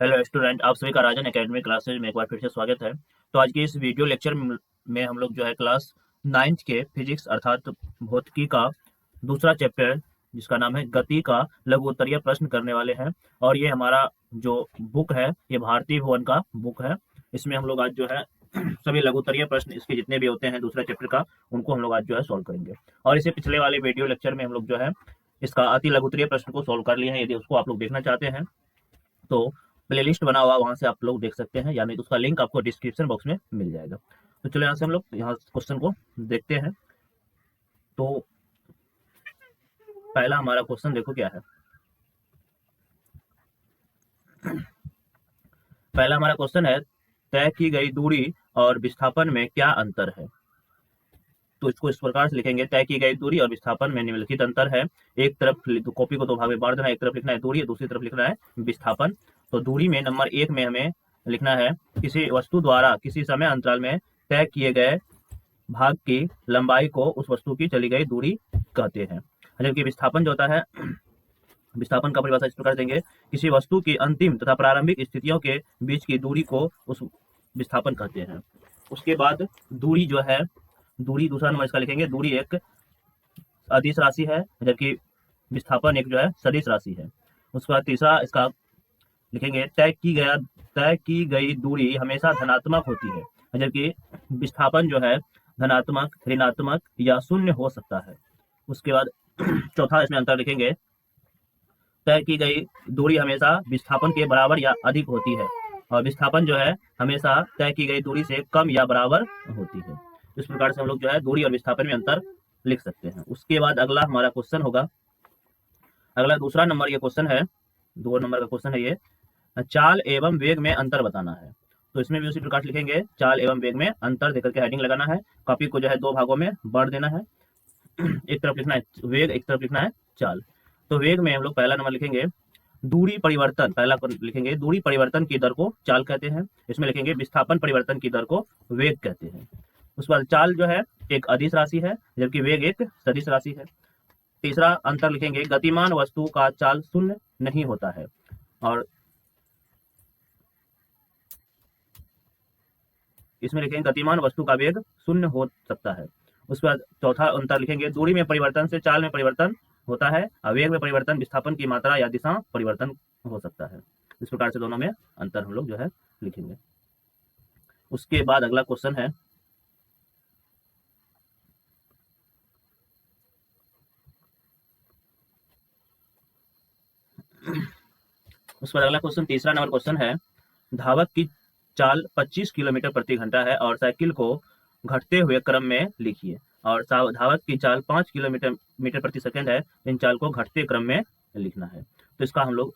Hello student, आप सभी का राजन एकेडमी क्लासेज में एक बार फिर से स्वागत है। तो आज की इस वीडियो लेक्चर में हम लोग जो है क्लास 9th के फिजिक्स अर्थात भौतिकी का दूसरा चैप्टर जिसका नाम है गति का लघु उत्तरीय प्रश्न करने वाले हैं। और ये हमारा जो बुक है ये भारतीय भवन का बुक है। इसमें हम लोग आज जो है सभी लघु उत्तरीय प्रश्न इसके जितने भी होते हैं दूसरा चैप्टर का उनको हम लोग आज जो है सॉल्व करेंगे। और इसे पिछले वाले वीडियो लेक्चर में हम लोग जो है इसका अति लघु उत्तरीय प्रश्न को सॉल्व कर लिए हैं। यदि उसको आप लोग देखना चाहते हैं तो प्लेलिस्ट बना हुआ वहां से आप लोग देख सकते हैं, या नहीं तो उसका लिंक आपको डिस्क्रिप्शन बॉक्स में मिल जाएगा। तो चलो यहाँ से हम लोग यहाँ क्वेश्चन को देखते हैं। तो पहला हमारा क्वेश्चन देखो क्या है। पहला हमारा क्वेश्चन है, तय की गई दूरी और विस्थापन में क्या अंतर है। तो इसको इस प्रकार से लिखेंगे, तय की गई दूरी और विस्थापन में निम्नलिखित अंतर है। एक तरफ कॉपी को दो भाग में बांट देना, एक तरफ लिखना है दूरी, दूसरी तरफ लिखना है विस्थापन। तो दूरी में नंबर 1 में हमें लिखना है किसी वस्तु द्वारा किसी समय अंतराल में तय किए गए भाग की लंबाई को उस वस्तु की चली गई दूरी कहते हैं। जबकि विस्थापन जो होता है, विस्थापन का परिभाषा इस प्रकार देंगे, किसी वस्तु की अंतिम तथा प्रारंभिक स्थितियों के बीच की दूरी को उस विस्थापन कहते हैं। उसके बाद दूरी जो है, दूरी दूसरा नंबर इसका लिखेंगे, दूरी एक अदिश राशि है जबकि विस्थापन एक जो है सदिश राशि है। उसके बाद तीसरा इसका लिखेंगे, तय की गई दूरी हमेशा धनात्मक होती है जबकि विस्थापन जो है धनात्मक, ऋणात्मक या शून्य हो सकता है। उसके बाद चौथा इसमें अंतर लिखेंगे, तय की गई दूरी हमेशा विस्थापन के बराबर या अधिक होती है और विस्थापन जो है हमेशा तय की गई दूरी से कम या बराबर होती है। इस प्रकार से हम लोग जो है दूरी और विस्थापन में अंतर लिख सकते हैं। उसके बाद अगला हमारा क्वेश्चन होगा, अगला दूसरा नंबर ये क्वेश्चन है, 2 नंबर का क्वेश्चन है ये, चाल एवं वेग में अंतर बताना है। तो इसमें भी उसी प्रकार लिखेंगे, चाल एवं वेग में अंतर देकर के हेडिंग लगाना है। कॉपी को जो है 2 भागों में बांट देना है, एक तरफ लिखना है वेग, एक तरफ लिखना है चाल। तो वेग में हम लोग पहला नंबर लिखेंगे दूरी परिवर्तन, पहला लिखेंगे दूरी परिवर्तन की दर को चाल कहते हैं। इसमें लिखेंगे विस्थापन परिवर्तन की दर को वेग कहते हैं। उसके बाद चाल जो है एक अदिश राशि है जबकि वेग एक सदिश राशि है। तीसरा अंतर लिखेंगे, गतिमान वस्तु का चाल शून्य नहीं होता है और इसमें लिखेंगे गतिमान वस्तु का वेग शून्य हो सकता है। उसके बाद चौथा अंतर लिखेंगे, दूरी में परिवर्तन से चाल में परिवर्तन होता है और वेग में परिवर्तन विस्थापन की मात्रा या दिशा परिवर्तन हो सकता है। इस प्रकार से दोनों में अंतर हम लोग जो है लिखेंगे। उसके बाद अगला क्वेश्चन है, उस पर अगला क्वेश्चन तीसरा नंबर क्वेश्चन है, धावक की चाल 25 किलोमीटर प्रति घंटा है और साइकिल को घटते हुए क्रम में लिखिए। और धावक की चाल 5 किलोमीटर प्रति सेकंड है, इन चाल को घटते क्रम में लिखना है। तो इसका हम लोग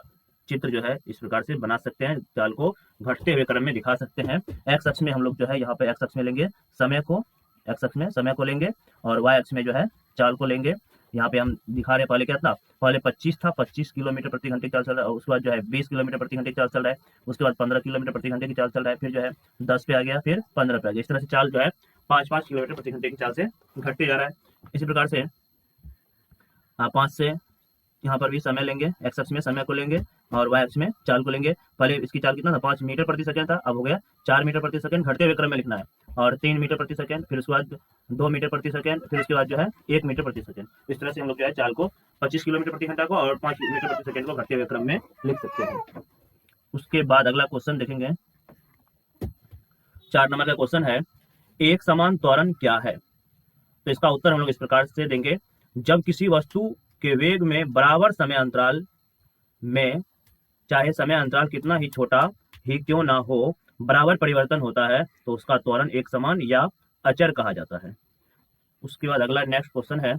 चित्र जो है इस प्रकार से बना सकते हैं, चाल को घटते हुए क्रम में दिखा सकते हैं। एक्स अक्ष में हम लोग जो है यहाँ पे एक्स अक्ष में लेंगे समय को, एक्स अक्ष में समय को लेंगे और वाई अक्ष में जो है चाल को लेंगे। यहाँ पे हम दिखा रहे पहले क्या था, पहले 25 था, 25 किलोमीटर प्रति घंटे की चाल चल रहा है। उसके बाद जो है 20 किलोमीटर प्रति घंटे की चाल चल रहा है। उसके बाद 15 किलोमीटर प्रति घंटे की चाल चल रहा है, फिर जो है 10 पे आ गया, फिर 15 पे आ गया। इस तरह से चाल जो है 5-5 किलोमीटर प्रति घंटे की चाल से घटते जा रहा है। इसी प्रकार से 5 से यहाँ पर भी समय लेंगे, एक्स अक्ष में समय को लेंगे और वाई अक्ष में चाल को लेंगे। पहले इसकी चाल कितना था, 5 मीटर प्रति सेकंड था, अब हो गया 4 मीटर प्रति सेकंड, घटते हुए क्रम में लिखना है। और 3 मीटर प्रति सेकंड, फिर उसके बाद 2 मीटर प्रति सेकंड, फिर उसके बाद जो है 1 मीटर प्रति सेकंड। इस तरह से हम लोग जो है चाल को 25 किलोमीटर प्रति घंटा को और 5 मीटर प्रति सेकंड को घटते हुए क्रम में लिख सकते हैं। उसके बाद अगला क्वेश्चन देखेंगे, 4 नंबर का क्वेश्चन है, एक समान त्वरण क्या है। तो इसका उत्तर हम लोग इस प्रकार से देंगे, जब किसी वस्तु के वेग में बराबर समय अंतराल में, चाहे समय अंतराल कितना ही छोटा ही क्यों ना हो, बराबर परिवर्तन होता है तो उसका त्वरण एक समान या अचर कहा जाता है। उसके बाद अगला नेक्स्ट क्वेश्चन है,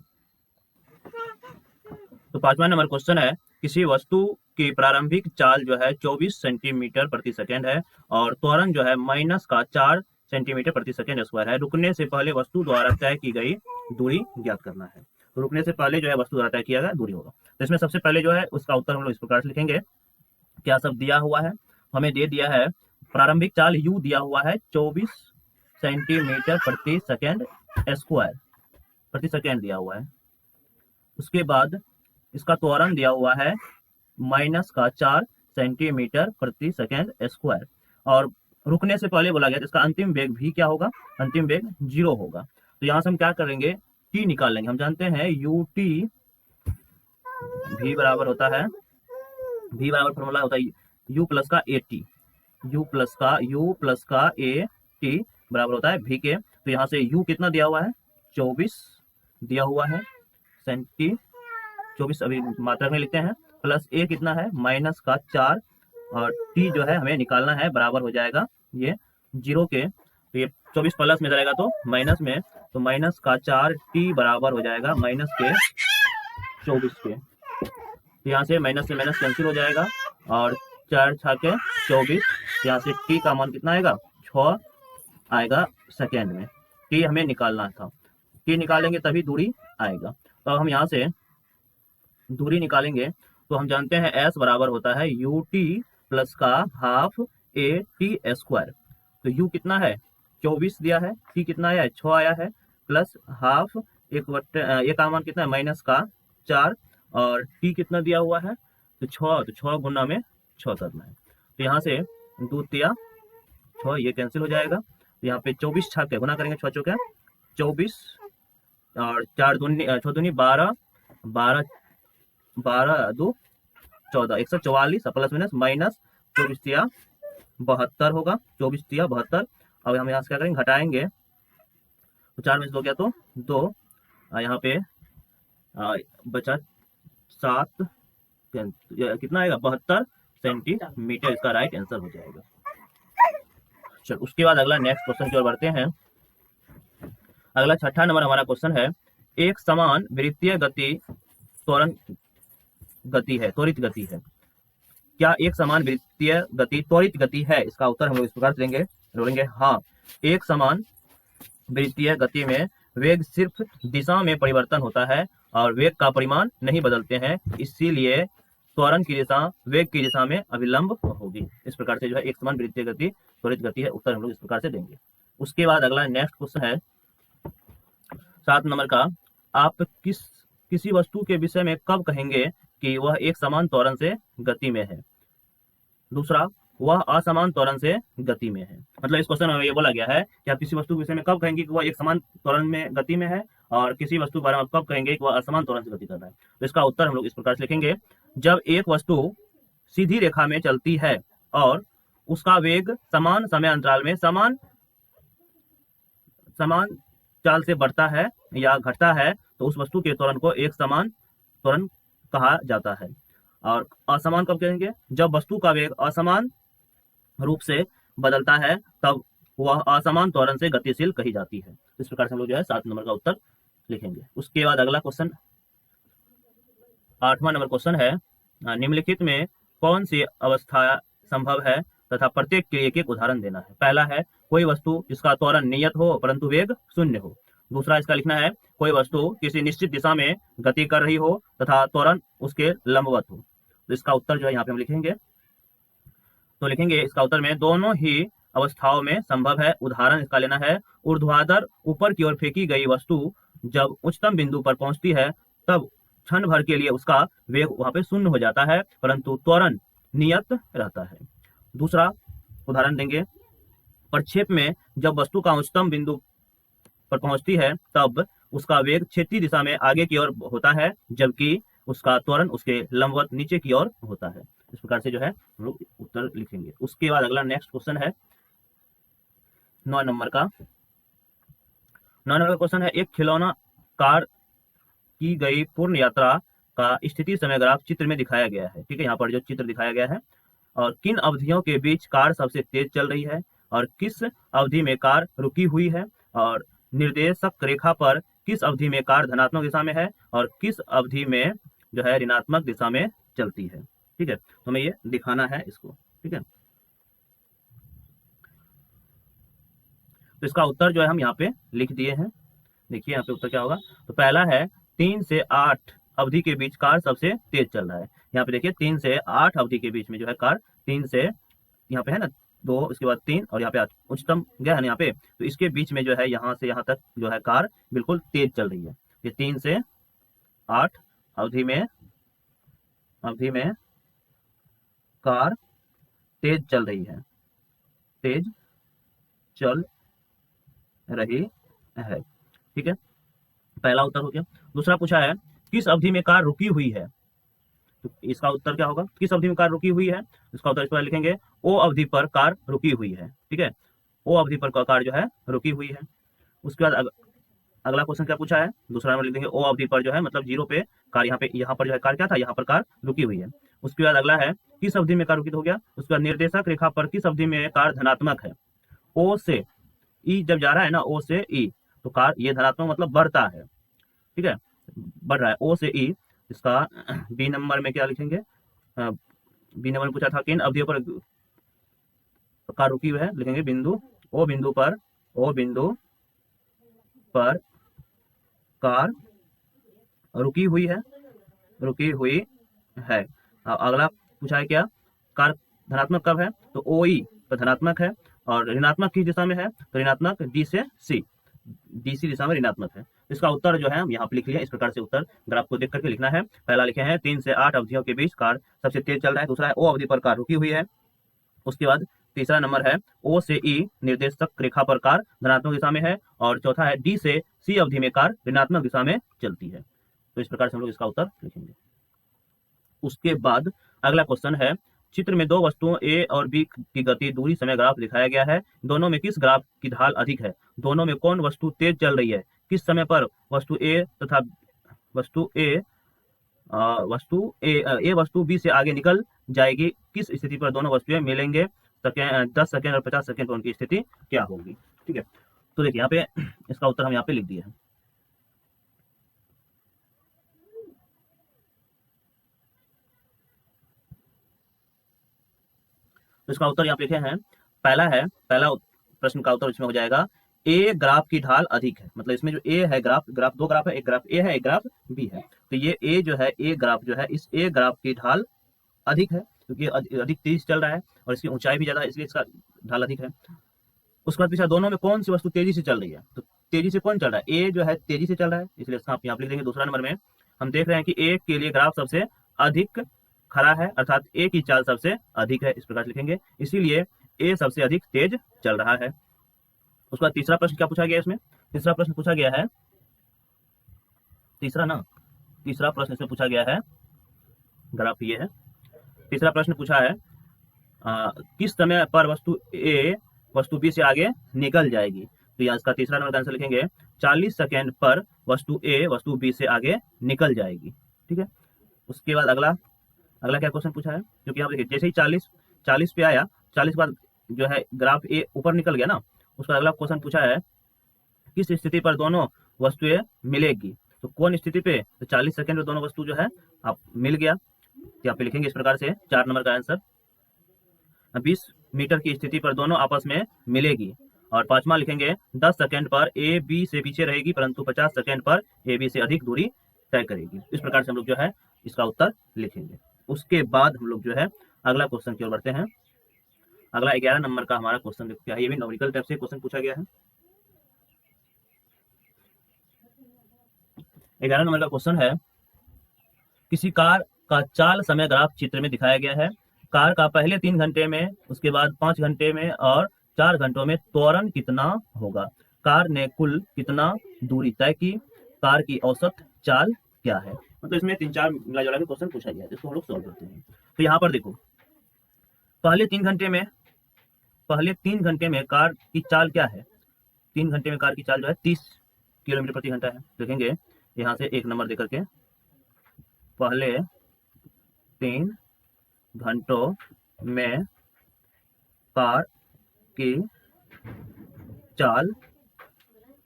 तो 5वां नंबर क्वेश्चन है, किसी वस्तु की प्रारंभिक चाल जो है 24 सेंटीमीटर प्रति सेकंड है और त्वरण जो है -4 सेंटीमीटर प्रति सेकंड स्क्वायर है। रुकने से पहले वस्तु द्वारा तय की गई दूरी ज्ञात करना है। तो रुकने से पहले जो है वस्तु द्वारा तय किया गया दूरी होगा। तो इसमें सबसे पहले जो है उसका उत्तर हम लोग इस प्रकार से लिखेंगे, क्या सब दिया हुआ है, हमें दे दिया है प्रारंभिक चाल u दिया हुआ है 24 सेंटीमीटर प्रति सेकंड स्क्वायर प्रति सेकंड दिया हुआ है। उसके बाद इसका त्वरण दिया हुआ है -4 सेंटीमीटर प्रति सेकेंड स्क्वायर। और रुकने से पहले बोला गया तो इसका अंतिम वेग भी क्या होगा, अंतिम वेग 0 होगा। तो यहाँ से हम क्या करेंगे, टी निकाल लेंगे। हम जानते हैं यू टी भी बराबर होता है, भी बराबर फॉर्मूला होता है यू प्लस का ए टी, यू प्लस का ए टी बराबर होता है भी के। तो यहाँ से u कितना दिया हुआ है, 24 दिया हुआ है सेंटी, 24 अभी मात्रा में लिखते हैं, प्लस a कितना है -4, और t जो है हमें निकालना है, बराबर हो जाएगा ये 0 के। तो ये 24 प्लस में जाएगा तो माइनस में, तो -4 t बराबर हो जाएगा -24 के। तो यहाँ से माइनस कैंसिल हो जाएगा, और 4 छाके 24, यहाँ से t का मान कितना आएगा, 6 आएगा सेकेंड में। टी हमें निकालना था, टी निकालेंगे तभी दूरी आएगा। तो अब हम यहाँ से दूरी निकालेंगे, तो हम जानते हैं s बराबर होता है यू टी प्लस का हाफ ए टी स्क्वायर। तो u कितना है, 24 दिया है, t कितना आया है, 6 आया है, प्लस हाफ एक का मान कितना है, -4, और t कितना दिया हुआ है, तो 6 गुना में 6 करना है। तो यहाँ से 2 तिया 6, ये कैंसिल हो जाएगा। तो यहाँ पे 24 छाके गुना करेंगे, 6 चौके 24, और 4 दूनी 6 दूनी 12, 12 2 14, 144, प्लस माइनस 24 तिया 72 होगा, 24 तिया 72। अब हम यहाँ से क्या करेंगे, घटाएंगे, तो 4 में से 2 गया तो 2, यहाँ पे बचा 7, कितना आएगा, 72 सेंटीमीटर, इसका राइट आंसर हो जाएगा। चलो उसके बाद अगला नेक्स्ट क्वेश्चन की ओर बढ़ते हैं। अगला 6ठा नंबर हमारा क्वेश्चन है, एक समान वृत्तीय गति त्वरित गति है। क्या एक समान वृत्तीय गति त्वरित गति है? इसका उत्तर हम लोग इस प्रकार से देंगे, बोलेंगे हाँ। एक समान वृत्तीय गति में वेग सिर्फ दिशा में परिवर्तन होता है और वेग का परिमाण नहीं बदलते हैं, इसीलिए त्वरण की दिशा वेग की दिशा में अभिलंब होगी। इस प्रकार से जो है एक समान वृत्तीय गति त्वरित गति है, उत्तर हम लोग इस प्रकार से देंगे। उसके बाद अगला नेक्स्ट क्वेश्चन है 7 नंबर का, आप किसी वस्तु के विषय में कब कहेंगे कि वह एक समान त्वरण से गति में है? दूसरा, वह असमान त्वरण से गति में है। मतलब इस क्वेश्चन में ये बोला गया है कि आप किसी वस्तु के विषय में कब कहेंगे कि वह एक समान त्वरण में गति में है, और किसी वस्तु के बारे में आप कब कहेंगे कि वह असमान त्वरण से गति कर रहा है। तो इसका उत्तर हम लोग इस प्रकार से लिखेंगे, जब एक वस्तु सीधी रेखा में चलती है और उसका वेग समान समय अंतराल में समान चाल से बढ़ता है या घटता है, तो उस वस्तु के त्वरण को एक समान त्वरण कहा जाता है। और असमान कब कहेंगे, जब वस्तु का वेग असमान रूप से बदलता है, तब वह असमान त्वरण से गतिशील कही जाती है। इस प्रकार से हम लोग जो है 7 नंबर का उत्तर लिखेंगे। उसके बाद अगला क्वेश्चन 8वां नंबर क्वेश्चन है, निम्नलिखित में कौन सी अवस्था संभव है तथा प्रत्येक के एक उदाहरण देना है। पहला है, कोई वस्तु जिसका त्वरण नियत हो परंतु वेग शून्य हो। दूसरा इसका लिखना है, कोई वस्तु किसी निश्चित दिशा में गति कर रही हो तथा त्वरण उसके लंबवत हो। तो इसका उत्तर जो है यहाँ पे हम लिखेंगे, तो लिखेंगे इसका उत्तर में दोनों ही अवस्थाओं में संभव है। उदाहरण इसका लेना है, ऊर्ध्वाधर ऊपर की ओर फेंकी गई वस्तु जब उच्चतम बिंदु पर पहुंचती है, तब क्षण भर के लिए उसका वेग वहां पे शून्य हो जाता है, परंतु त्वरण नियत रहता है। दूसरा उदाहरण देंगे, प्रक्षेप में जब वस्तु का उच्चतम बिंदु पर पहुंचती है, तब उसका वेग क्षैतिज दिशा में आगे की ओर होता है, जबकि उसका त्वरण उसके लंबवत नीचे की ओर होता है। इस प्रकार से जो है हम लोग उत्तर लिखेंगे। उसके बाद अगला नेक्स्ट क्वेश्चन है 9 नंबर का। 9 नंबर का क्वेश्चन है, एक खिलौना कार की गई पूर्ण यात्रा का स्थिति समय ग्राफ चित्र में दिखाया गया है। ठीक है, यहाँ पर जो चित्र दिखाया गया है, और किन अवधियों के बीच कार सबसे तेज चल रही है, और किस अवधि में कार रुकी हुई है, और निर्देशक रेखा पर किस अवधि में कार धनात्मक दिशा में है और किस अवधि में जो है ऋणात्मक दिशा में चलती है। ठीक है, तो हमें ये दिखाना है इसको। ठीक है, तो इसका उत्तर जो है हम यहाँ पे लिख दिए हैं। देखिए यहाँ पे उत्तर क्या होगा, तो पहला है 3 से 8 अवधि के बीच कार सबसे तेज चल रहा है। यहाँ पे देखिए 3 से 8 अवधि के बीच में जो है कार 3 से, यहाँ पे है ना 2, इसके बाद 3 और यहाँ पे 8 उच्चतम गया है ना यहाँ पे, तो इसके बीच में जो है यहाँ से यहाँ तक जो है कार बिल्कुल तेज चल रही है। ये 3 से 8 अवधि में कार तेज चल रही है, तेज चल रही है। ठीक है, पहला उत्तर हो गया। दूसरा पूछा है किस अवधि में कार रुकी हुई है, तो इसका उत्तर क्या होगा, किस अवधि में कार रुकी हुई है, इसका उत्तर इस पर लिखेंगे ओ अवधि पर कार रुकी हुई है। ठीक है, ओ अवधि पर कार जो है रुकी हुई है। उसके बाद अगला क्वेश्चन क्या पूछा है, दूसरा नंबर लिख देंगे ओ अवधि पर जो है मतलब जीरो पे कार, यहाँ पर जो है कार क्या था, यहाँ पर कार रुकी हुई है। उसके बाद अगला है किस अवधि में कार रुकी, हो गया। उसके बाद निर्देशक रेखा पर किस अवधि में कार धनात्मक है, ओ से ई जब जा रहा है ना, ओ से ई, तो कार ये धनात्मक मतलब बढ़ता है। ठीक है, बढ़ रहा है ओ से ई। इसका बी नंबर में क्या लिखेंगे, बी नंबर में पूछा था किन अवधियों पर कार रुकी हुई है, लिखेंगे बिंदु, ओ बिंदु पर, ओ बिंदु पर कार रुकी हुई है, रुकी हुई है। अगला पूछा है क्या, कार धनात्मक कब है, तो ओ ई पर धनात्मक है, और ऋणात्मक किस दिशा में है, तो ऋणात्मक डी से सी, डी सी दिशा में ऋणात्मक है। इसका उत्तर जो है हम यहाँ पे लिख लिया, इस प्रकार से उत्तर ग्राफ को देख करके लिखना है। पहला लिखे हैं 3 से 8 अवधियों के बीच कार सबसे तेज चल रहा है, दूसरा है ओ अवधि पर कार रुकी हुई है। उसके बाद तीसरा नंबर है ओ से ई निर्देशक रेखा पर कार धनात्मक दिशा में है, और चौथा है डी से सी अवधि में कार ऋणात्मक दिशा में चलती है। तो इस प्रकार से हम लोग इसका उत्तर लिखेंगे। उसके बाद अगला क्वेश्चन है चित्र में दो वस्तुओं ए और बी की गति दूरी समय ग्राफ दिखाया गया है, दोनों में किस ग्राफ की ढाल अधिक है, दोनों में कौन वस्तु तेज चल रही है, किस समय पर वस्तु ए तथा वस्तु ए वस्तु बी से आगे निकल जाएगी, किस स्थिति पर दोनों वस्तुएं मिलेंगे, 10 सेकेंड और 50 सेकेंड पर उनकी स्थिति क्या होगी। ठीक है, तो देखिए यहाँ पे इसका उत्तर हम यहाँ पे लिख दिए हैं। तो इसका उत्तर यहाँ पे लिखे हैं, पहला प्रश्न का उत्तर इसमें हो जाएगा ए ग्राफ की ढाल अधिक है, मतलब इसमें जो ए है ग्राफ दो ग्राफ है, एक ग्राफ ए है, एक ग्राफ बी है, तो ये ए जो है, ए ग्राफ जो है, इस ए ग्राफ की ढाल अधिक है क्योंकि अधिक तेज चल रहा है और इसकी ऊंचाई भी ज्यादा है, इसलिए इसका ढाल अधिक है। उसके बाद पीछे दोनों में कौन सी वस्तु तेजी से चल रही है, तो तेजी से कौन चल रहा है, ए जो है तेजी से चल रहा है, इसलिए इसका आप यहाँ लिख देंगे। दूसरा नंबर में हम देख रहे हैं कि ए के लिए ग्राफ सबसे अधिक खड़ा है, अर्थात ए की चाल सबसे अधिक है, इस प्रकार से लिखेंगे, इसीलिए ए सबसे अधिक तेज चल रहा है। उसके बाद तीसरा प्रश्न क्या पूछा गया, इसमें तीसरा प्रश्न पूछा गया है, तीसरा प्रश्न इसमें पूछा गया है, ग्राफ ये है। तीसरा प्रश्न पूछा है किस समय पर वस्तु ए वस्तु बी से आगे निकल जाएगी, तो यहाँ इसका तीसरा नंबर का आंसर लिखेंगे 40 सेकेंड पर वस्तु ए वस्तु बी से आगे निकल जाएगी। ठीक है, उसके बाद अगला क्या क्वेश्चन पूछा है, क्योंकि यहाँ देखिए जैसे ही 40 पे आया, 40 के बाद जो है ग्राफ ए ऊपर निकल गया ना, उसका अगला क्वेश्चन पूछा है किस स्थिति पर दोनों वस्तुएं मिलेगी, तो कौन स्थिति पे, तो 40 सेकेंड में दोनों वस्तु जो है आप मिल गया, तो यहाँ पे लिखेंगे इस प्रकार से 4 नंबर का आंसर 20 मीटर की स्थिति पर दोनों आपस में मिलेगी, और पांचवा लिखेंगे 10 सेकेंड पर ए बी से पीछे रहेगी परंतु 50 सेकेंड पर ए बी से अधिक दूरी तय करेगी। इस प्रकार से हम लोग जो है इसका उत्तर लिखेंगे। उसके बाद हम लोग जो है अगला क्वेश्चन की ओर बढ़ते हैं। अगला 11 नंबर का हमारा क्वेश्चन देखो क्या है, ये भी न्यूमेरिकल टाइप से क्वेश्चन पूछा गया है। 11 नंबर का क्वेश्चन है किसी कार का चाल समय ग्राफ चित्र में दिखाया गया है, कार का पहले 3 घंटे में, उसके बाद 5 घंटे में और 4 घंटों में त्वरण कितना होगा, कार ने कुल कितना दूरी तय की, कार की औसत चाल क्या है। मतलब इसमें 3-4 मिला जुला के क्वेश्चन पूछा गया है, इसको हम लोग सॉल्व करते हैं। तो यहाँ पर देखो पहले 3 घंटे में कार की चाल क्या है, 3 घंटे में कार की चाल जो है 30 किलोमीटर प्रति घंटा है। देखेंगे यहाँ से 1 नंबर देकर के, पहले 3 घंटों में कार की चाल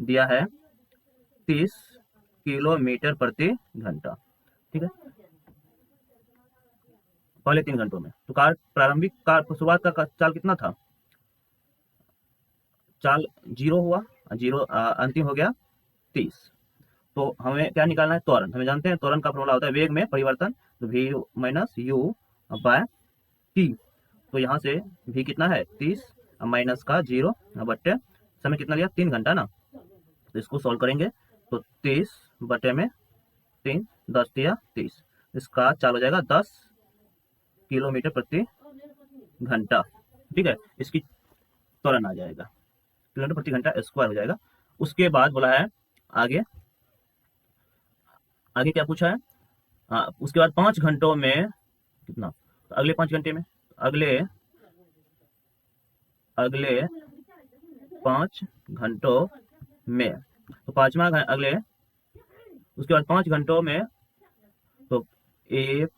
दिया है 30 किलोमीटर प्रति घंटा। ठीक है, पहले 3 घंटों में, तो कार प्रारंभिक कार शुरुआत का चाल कितना था, चाल 0 हुआ, 0 अंतिम हो गया 30। तो हमें क्या निकालना है, त्वरण। हमें जानते हैं त्वरण का फॉर्मूला होता है वेग में परिवर्तन, तो v minus u by t। तो यहाँ से v कितना है 30 माइनस का 0 बट्टे समय कितना लिया 3 घंटा ना, तो इसको सॉल्व करेंगे तो 30 बटे में 3 10 दिया 30, इसका चाल हो जाएगा 10 किलोमीटर प्रति घंटा, ठीक है, इसकी त्वरण आ जाएगा, किलोमीटर प्रति घंटा स्क्वायर हो जाएगा। उसके बाद बोला है आगे, आगे क्या पूछा है, उसके बाद 5 घंटों में कितना, तो अगले 5 घंटे में, अगले अगले 5 घंटों में, तो पांचवा अगले, उसके बाद 5 घंटों में, तो 1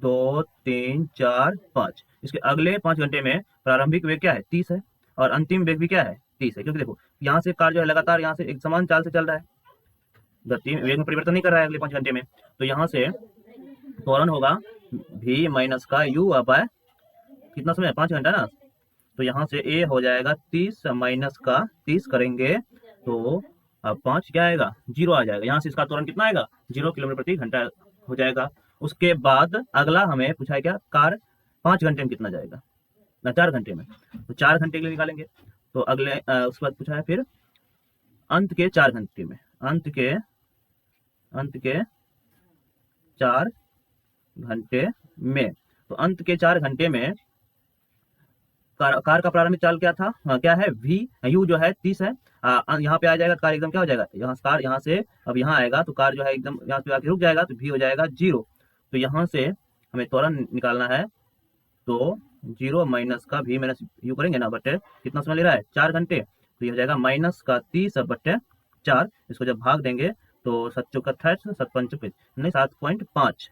2 3 4 5, इसके अगले 5 घंटे में प्रारंभिक वेग क्या है 30 है, और अंतिम वेग भी क्या है 30 है, क्योंकि देखो यहाँ से कार जो है लगातार यहाँ से एक समान चाल से चल रहा है, गति वेग में परिवर्तन नहीं कर रहा है अगले 5 घंटे में। तो यहाँ से त्वरण होगा v माइनस का u बाय कितना समय, 5 घंटा ना, तो यहाँ से a हो जाएगा 30 माइनस का 30 करेंगे तो अब 5 क्या आएगा, 0 आ जाएगा। यहाँ से इसका त्वरण कितना आएगा, 0 किलोमीटर प्रति घंटा हो जाएगा। उसके बाद अगला हमें पूछा है क्या, कार 5 घंटे में कितना जाएगा ना, 4 घंटे में, तो 4 घंटे के लिए निकालेंगे। तो अगले उसके बाद पूछा है फिर अंत के 4 घंटे में, अंत के 4 घंटे में, तो अंत के 4 घंटे में कार का प्रारंभिक चाल क्या था, क्या है v, u जो है 30 है, यहाँ पे आ जाएगा कार एकदम क्या हो जाएगा, यहाँ कार यहाँ से अब यहाँ आएगा तो कार जो है एकदम यहाँ पे आके रुक जाएगा, तो v हो जाएगा 0। तो यहाँ से हमें त्वरण निकालना है, तो 0 माइनस का v माइनस u करेंगे ना, बटे कितना समय ले रहा है 4 घंटे, तो ये हो जाएगा माइनस का 30 बटे 4, इसको जब भाग देंगे तो 7 चौका 28, 7 पंच नहीं 7.5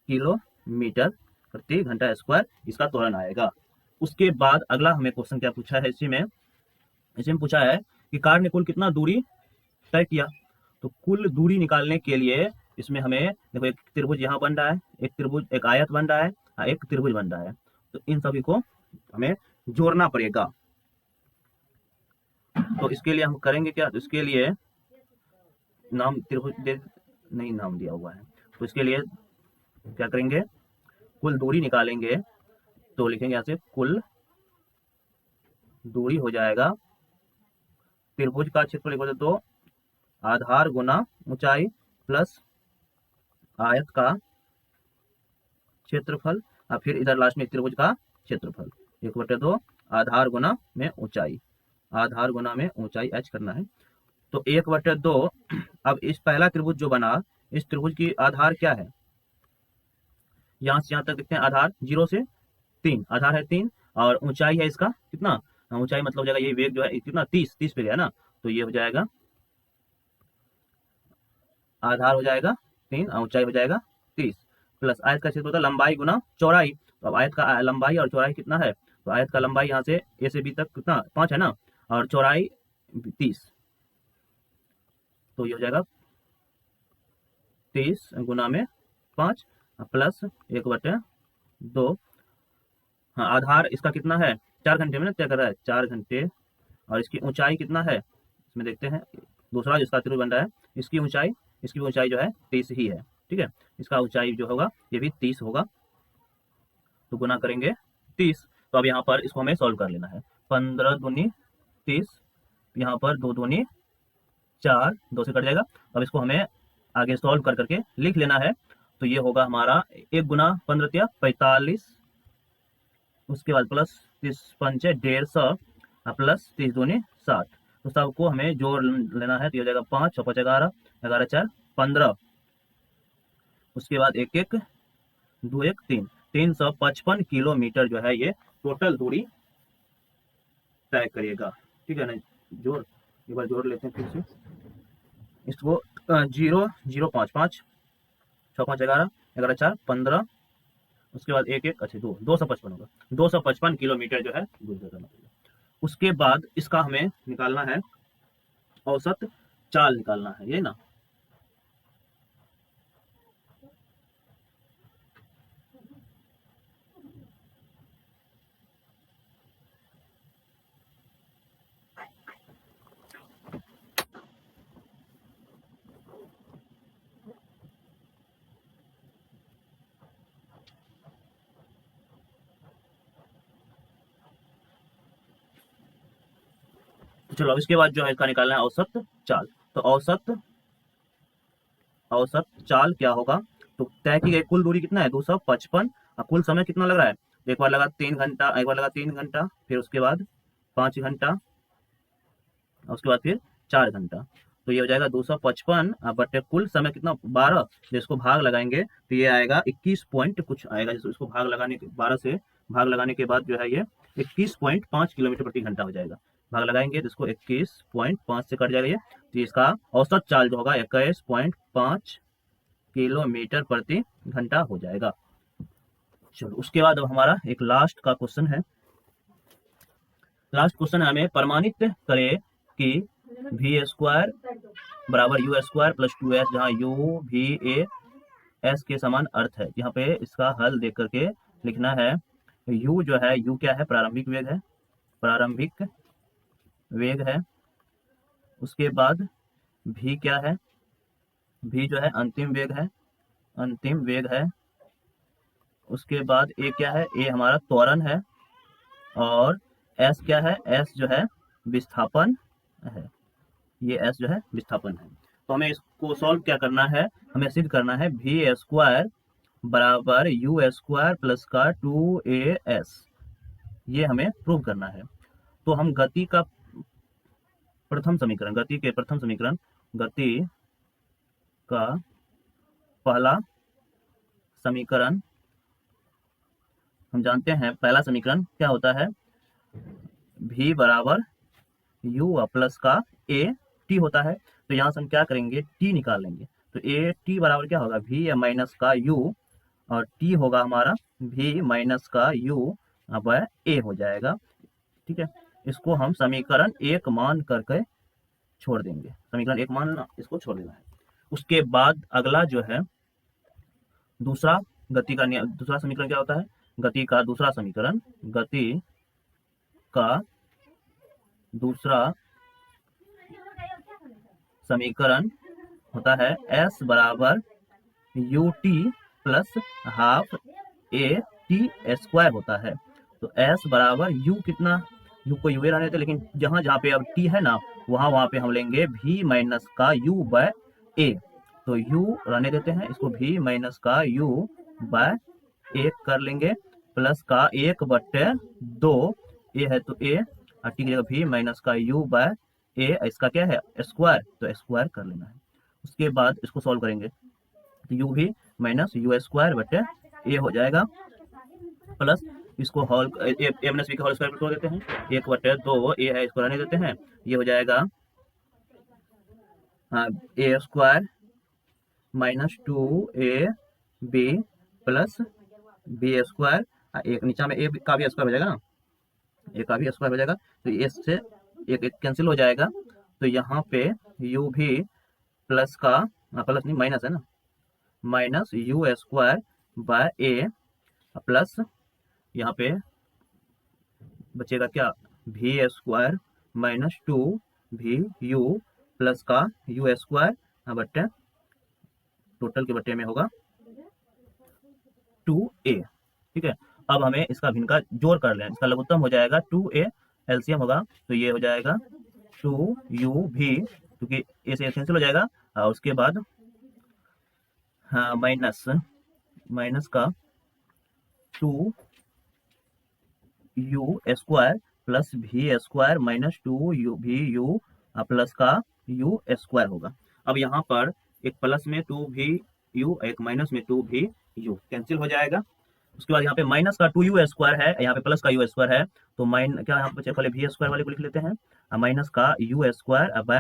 किलोमीटर प्रति घंटा स्क्वायर इसका त्वरण आएगा। उसके बाद अगला हमें क्वेश्चन क्या पूछा है, इसी में पूछा है कि कार ने कुल कितना दूरी तय किया। तो कुल दूरी निकालने के लिए इसमें हमें देखो एक त्रिभुज यहाँ बन रहा है, एक त्रिभुज, एक आयत बन रहा है, एक त्रिभुज बन रहा है, तो इन सभी को हमें जोड़ना पड़ेगा। तो इसके लिए हम करेंगे क्या, तो इसके लिए नाम त्रिभुज नहीं नाम दिया हुआ है, तो इसके लिए क्या करेंगे, कुल दूरी निकालेंगे, तो लिखेंगे यहाँ से कुल दूरी हो जाएगा त्रिभुज का क्षेत्रफल इक्वल तो आधार गुना ऊंचाई प्लस आयत का क्षेत्रफल, और फिर इधर लास्ट में त्रिभुज का क्षेत्रफल 1/2 आधार गुना में ऊंचाई, आधार गुना में ऊंचाई h करना है। तो 1/2, अब इस पहला त्रिभुज जो बना, इस त्रिभुज की आधार क्या है, यहाँ से यहाँ तक देखते हैं, आधार 0 से 3, आधार है 3, और ऊंचाई है इसका कितना, ऊंचाई मतलब हो जाएगा ये वेग जो है कितना 30 पे गया ना, तो ये हो जाएगा आधार हो जाएगा 3, ऊंचाई हो जाएगा 30, प्लस आयत का क्षेत्र होता है लंबाई गुना चौड़ाई। तो अब आयत का लंबाई और चौड़ाई कितना है, तो आयत का लंबाई यहाँ से ए से बी तक कितना 5 है ना, और चौड़ाई 30, तो ये हो जाएगा 30 गुना में 5 प्लस 1/2। हाँ, आधार इसका कितना है 4 घंटे में ना तय कर रहा है 4 घंटे, और इसकी ऊंचाई कितना है, इसमें देखते हैं दूसरा जिसका त्रिभुज बन रहा है, इसकी ऊंचाई जो है 30 ही है, ठीक है, इसका ऊंचाई जो होगा ये भी 30 होगा, तो गुना करेंगे 30। तो अब यहाँ पर इसको हमें सॉल्व कर लेना है, 15 दूनी 30, यहाँ पर 2 दूनी 4, 2 से कट जाएगा। अब इसको हमें आगे सॉल्व कर करके लिख लेना है, तो ये होगा हमारा 1 गुना 15 45, उसके बाद प्लस 30 पंचे 150, प्लस 30 दूनी 60, तो सबको हमें जोड़ लेना है, तो ये हो जाएगा 5 और 5 11, 11 4 15, उसके बाद 1 1 2 1 3, 355 किलोमीटर जो है ये टोटल दूरी तय करिएगा, ठीक है ना। जोड़ एक बार जोड़ लेते हैं फिर से इसको, 0 0 5 5 6 5 11 11 4 15, उसके बाद 1 1 अच्छा 255 होगा, 255 किलोमीटर जो है दूर करना पड़ेगा। उसके बाद इसका हमें निकालना है औसत चाल निकालना है, ये ना, चलो अब इसके बाद जो है इसका निकालना है औसत चाल। तो औसत चाल क्या होगा, तो तय की गई कुल दूरी कितना है 255, अब कुल समय कितना लग रहा है, एक बार लगा 3 घंटा, एक बार लगा 3 घंटा, फिर उसके बाद 5 घंटा, उसके बाद फिर 4 घंटा। तो ये हो जाएगा 255 बटे कुल समय कितना 12, जिसको भाग लगाएंगे तो ये आएगा 21 पॉइंट कुछ आएगा। इसको भाग लगाने के 12 से भाग लगाने के बाद जो है ये 21.5 किलोमीटर प्रति घंटा हो जाएगा। भाग लगाएंगे तो इसको 21.5 से कट जाएगा ये, तो इसका औसत चाल जो होगा 21.5 किलोमीटर प्रति घंटा हो जाएगा। चलो उसके बाद अब हमारा एक लास्ट का क्वेश्चन है। लास्ट क्वेश्चन हमें प्रमाणित करे कि वी स्क्वायर बराबर यू स्क्वायर प्लस 2s, जहाँ यू भी ए एस के समान अर्थ है। यहाँ पे इसका हल देख करके लिखना है। यू जो है, यू क्या है, प्रारंभिक वेग है, प्रारंभिक वेग है। उसके बाद भी क्या है, भी जो है अंतिम वेग है, अंतिम वेग है। उसके बाद ए क्या है, ए हमारा त्वरण है। और एस क्या है, एस जो है विस्थापन है, ये एस जो है विस्थापन है। तो हमें इसको सॉल्व क्या करना है, हमें सिद्ध करना है वी स्क्वायर बराबर यू स्क्वायर प्लस का 2as, ये हमें प्रूव करना है। तो हम गति का प्रथम समीकरण, गति के प्रथम समीकरण, गति का पहला समीकरण हम जानते हैं। पहला समीकरण क्या होता है, v बराबर u प्लस का a t होता है। तो यहाँ से हम क्या करेंगे, t निकाल लेंगे। तो a t बराबर क्या होगा, v माइनस का u, और t होगा हमारा v माइनस का u अब a हो जाएगा। ठीक है, इसको हम समीकरण 1 मान करके छोड़ देंगे, समीकरण 1 मान इसको छोड़ देना है। उसके बाद अगला जो है दूसरा गति का दूसरा समीकरण क्या होता है, गति का दूसरा समीकरण, गति का दूसरा समीकरण होता है s बराबर U T plus half A T square होता है। तो s बराबर u कितना, u को u रहने देते, लेकिन जहां जहां पे अब t है ना, वहां पे हम लेंगे v माइनस का u बाय a। तो u रहने देते हैं, इसको v माइनस का u बाय a कर लेंगे, प्लस का 1/2 a है तो a, और t की जगह v माइनस का u बाय a, इसका क्या है स्क्वायर, तो स्क्वायर कर लेना है। उसके बाद इसको सॉल्व करेंगे तो u भी माइनस यू स्क्वायर बटे a हो जाएगा, प्लस इसको होल ए माइनस बी का होल स्क्वायर कर देते हैं, 1/2 a है, इसको रहने देते हैं, ये हो जाएगा a square minus 2ab plus b square, एक नीचा में a का भी स्क्वायर हो जाएगा ना, a का भी स्क्वायर हो जाएगा, तो s से एक कैंसिल हो जाएगा। तो यहाँ पे u भी प्लस का, प्लस नहीं माइनस है ना, minus you square by a, plus यहाँ पे बचेगा क्या, भी स्क्वायर माइनस 2vu प्लस का u स्क्वायर बट्टे टोटल के बट्टे में होगा 2a। ठीक है, अब हमें इसका भिन्न का जोड़ कर लें, इसका लघुत्तम हो जाएगा 2a, एलसीएम होगा तो ये हो जाएगा 2u भी, क्योंकि a से कैंसिल हो जाएगा, और उसके बाद हाँ माइनस का 2u square plus v square minus 2u vu plus का u स्क्वायर होगा। अब यहाँ पर एक प्लस में 2vu, एक माइनस में 2vu कैंसिल हो जाएगा। उसके बाद यहाँ पे माइनस का 2u स्क्वायर है, यहाँ पे प्लस का u स्क्वायर है, तो क्या यहाँ पे पहले v स्क्वायर वाले को लिख लेते हैं, माइनस का u स्क्वायर अब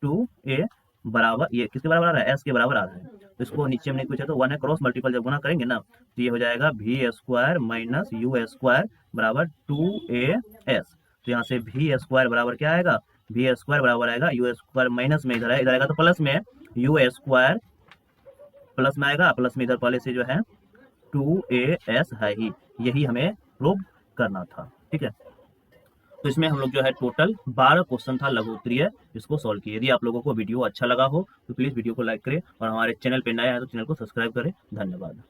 2a बराबर, ये किसके बराबर आ रहा है, s के बराबर आ रहा है। तो इसको नीचे में नहीं पूछा तो 1 है, क्रॉस मल्टीपल जब गुना करेंगे ना तो ये हो जाएगा v square minus u square बराबर 2as। तो यहाँ से v स्क्वायर बराबर क्या आएगा, v स्क्वायर बराबर आएगा u स्क्वायर माइनस में इधर है, इधर आएगा तो प्लस में u स्क्वायर प्लस में आएगा, प्लस में इधर पहले से जो है 2as है ही, यही हमें प्रूव करना था। ठीक है, तो इसमें हम लोग जो है टोटल 12 क्वेश्चन था लघु उत्तरीय, इसको सॉल्व किए। यदि आप लोगों को वीडियो अच्छा लगा हो तो प्लीज़ वीडियो को लाइक करें, और हमारे चैनल पे नए हैं तो चैनल को सब्सक्राइब करें। धन्यवाद।